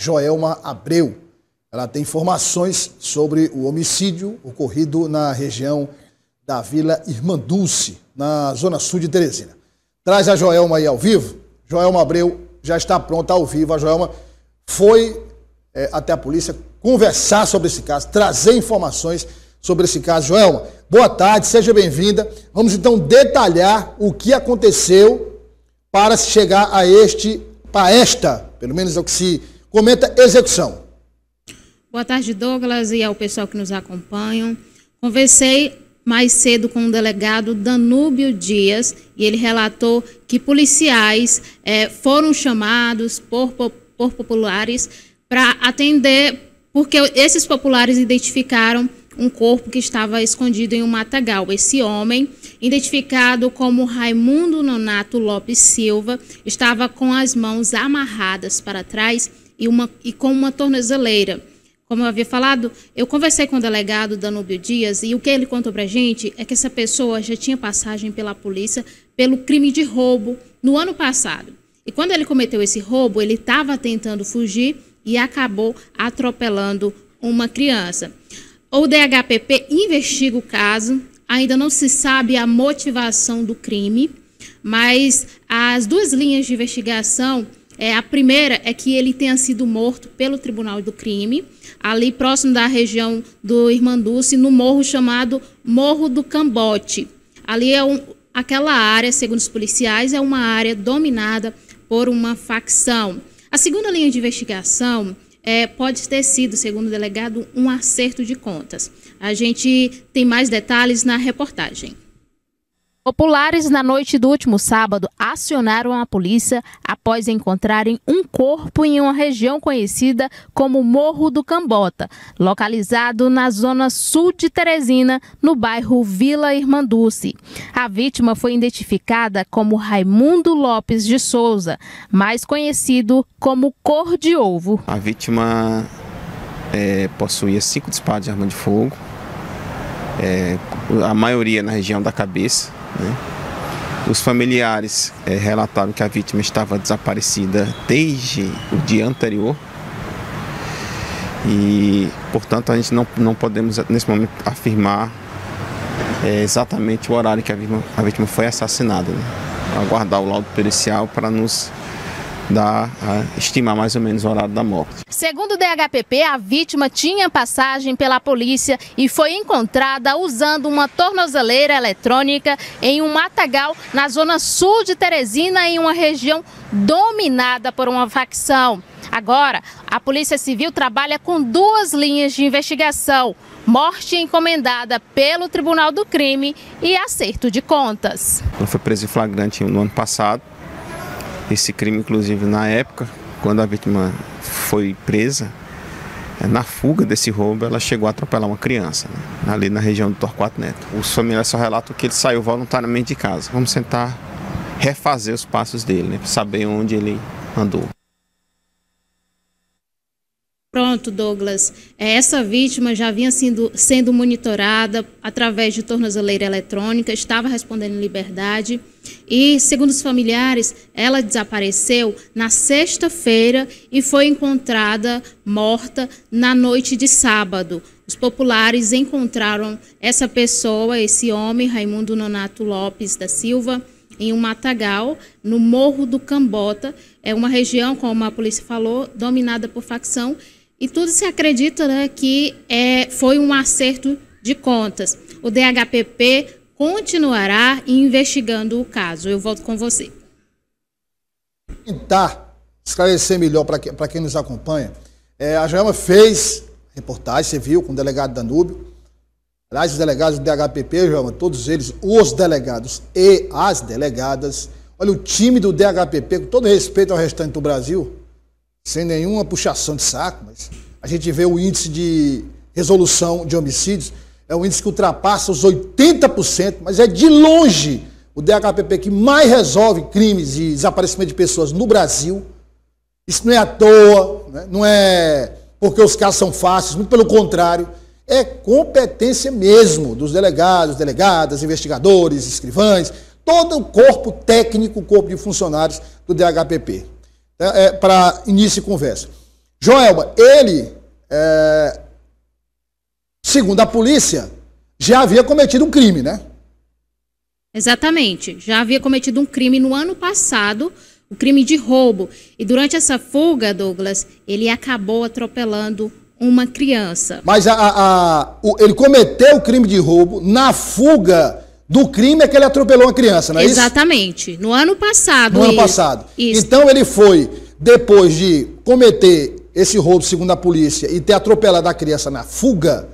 Joelma Abreu. Ela tem informações sobre o homicídio ocorrido na região da Vila Irmandulce, na zona sul de Teresina. Traz a Joelma aí ao vivo. Joelma Abreu já está pronta ao vivo. A Joelma foi até a polícia conversar sobre esse caso, trazer informações sobre esse caso. Joelma, boa tarde, seja bem-vinda. Vamos então detalhar o que aconteceu para se chegar a esta, pelo menos é o que se comenta, execução. Boa tarde, Douglas, e ao pessoal que nos acompanham. Conversei mais cedo com o delegado Danúbio Dias e ele relatou que policiais foram chamados por populares para atender, porque esses populares identificaram um corpo que estava escondido em um matagal. Esse homem, identificado como Raimundo Nonato Lopes Silva, estava com as mãos amarradas para trás e com uma tornozeleira. Como eu havia falado, eu conversei com o delegado Danúbio Dias e o que ele contou para a gente é que essa pessoa já tinha passagem pela polícia pelo crime de roubo no ano passado. E quando ele cometeu esse roubo, ele estava tentando fugir e acabou atropelando uma criança. O DHPP investiga o caso, ainda não se sabe a motivação do crime, mas as duas linhas de investigação, a primeira é que ele tenha sido morto pelo Tribunal do Crime, ali próximo da região do Irmandulce, no morro chamado Morro do Cambote. Ali aquela área, segundo os policiais, é uma área dominada por uma facção. A segunda linha de investigação pode ter sido, segundo o delegado, um acerto de contas. A gente tem mais detalhes na reportagem. Populares, na noite do último sábado, acionaram a polícia após encontrarem um corpo em uma região conhecida como Morro do Cambota, localizado na zona sul de Teresina, no bairro Vila Irmandulce. A vítima foi identificada como Raimundo Lopes de Souza, mais conhecido como Cor de Ovo. A vítima possuía 5 disparos de arma de fogo, a maioria na região da cabeça. Os familiares relataram que a vítima estava desaparecida desde o dia anterior e, portanto, a gente não podemos nesse momento afirmar exatamente o horário que a vítima foi assassinada. Aguardar o laudo pericial para nos estimar mais ou menos o horário da morte. Segundo o DHPP, a vítima tinha passagem pela polícia e foi encontrada usando uma tornozeleira eletrônica em um matagal na zona sul de Teresina, em uma região dominada por uma facção. Agora, a Polícia Civil trabalha com duas linhas de investigação: morte encomendada pelo Tribunal do Crime e acerto de contas. Ela foi presa em flagrante no ano passado. Esse crime, inclusive, na época, quando a vítima foi presa, na fuga desse roubo, ela chegou a atropelar uma criança, ali na região do Torquato Neto. Os familiares só relatam que ele saiu voluntariamente de casa. Vamos tentar refazer os passos dele, para saber onde ele andou. Pronto, Douglas. Essa vítima já vinha sendo monitorada através de tornozeleira eletrônica, estava respondendo em liberdade e, segundo os familiares, ela desapareceu na sexta-feira e foi encontrada morta na noite de sábado. Os populares encontraram essa pessoa, esse homem, Raimundo Nonato Lopes da Silva, em um matagal, no Morro do Cambota. É uma região, como a polícia falou, dominada por facção. E tudo se acredita, que foi um acerto de contas. O DHPP continuará investigando o caso. Eu volto com você. Tentar esclarecer melhor para quem nos acompanha. A Joelma fez reportagem, você viu, com o delegado Danúbio. Aliás, os delegados do DHPP, Joelma, todos eles, os delegados e as delegadas. Olha, o time do DHPP, com todo respeito ao restante do Brasil, sem nenhuma puxação de saco, mas a gente vê o índice de resolução de homicídios, é um índice que ultrapassa os 80%, mas é de longe o DHPP que mais resolve crimes e desaparecimento de pessoas no Brasil. Isso não é à toa, né? Não é porque os casos são fáceis, muito pelo contrário, é competência mesmo dos delegados, delegadas, investigadores, escrivães, todo o corpo técnico, o corpo de funcionários do DHPP. Para início de conversa. Joelma, ele, segundo a polícia, já havia cometido um crime, né? Exatamente. Já havia cometido um crime no ano passado, o crime de roubo. E durante essa fuga, Douglas, ele acabou atropelando uma criança. Mas ele cometeu o crime de roubo, na fuga do crime é que ele atropelou uma criança, não é isso? Exatamente. No ano passado. No ano passado. Isso. Então ele foi, depois de cometer esse roubo, segundo a polícia, e ter atropelado a criança na fuga,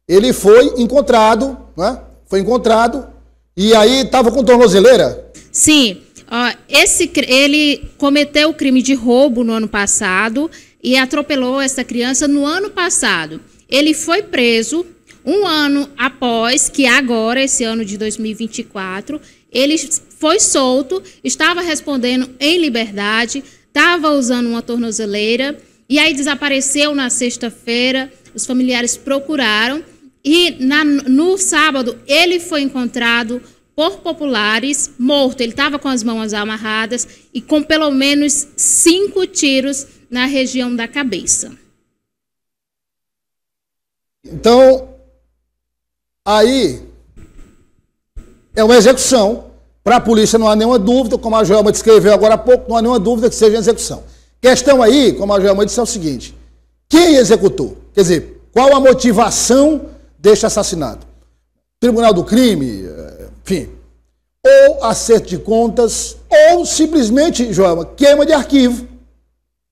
ele foi encontrado, né? Foi encontrado, e aí estava com tornozeleira? Sim. Ele cometeu o crime de roubo no ano passado e atropelou essa criança no ano passado. Ele foi preso um ano após que agora, esse ano de 2024, ele foi solto, estava respondendo em liberdade, estava usando uma tornozeleira e aí desapareceu na sexta-feira. Os familiares procuraram e no sábado ele foi encontrado por populares, morto. Ele estava com as mãos amarradas e com pelo menos 5 tiros na região da cabeça. Então, aí é uma execução. Para a polícia não há nenhuma dúvida, como a Joelma descreveu agora há pouco, não há nenhuma dúvida que seja execução. Questão aí, como a Joelma disse, é o seguinte: quem executou? Quer dizer, qual a motivação deste assassinato? Tribunal do crime, enfim, ou acerto de contas, ou simplesmente, Joelma, queima de arquivo.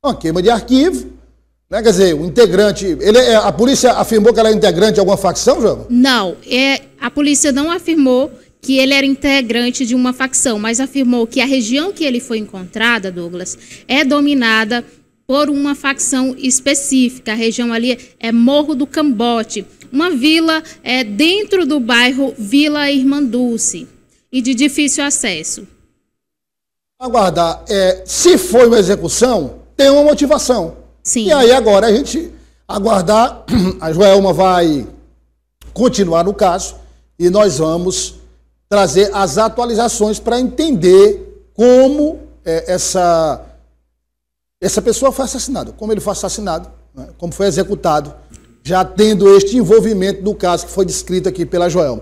Uma queima de arquivo, né? Quer dizer, o integrante, a polícia afirmou que ela é integrante de alguma facção, Joelma? Não, a polícia não afirmou que ele era integrante de uma facção, mas afirmou que a região que ele foi encontrada, Douglas, é dominada por uma facção específica. A região ali é Morro do Cambote, uma vila dentro do bairro Vila Irmandulce e de difícil acesso. Aguardar, se foi uma execução, tem uma motivação. Sim. E aí agora a gente aguardar, a Joelma vai continuar no caso e nós vamos trazer as atualizações para entender como essa pessoa foi assassinada, como ele foi assassinado, né? Como foi executado, já tendo este envolvimento do caso que foi descrito aqui pela Joelma.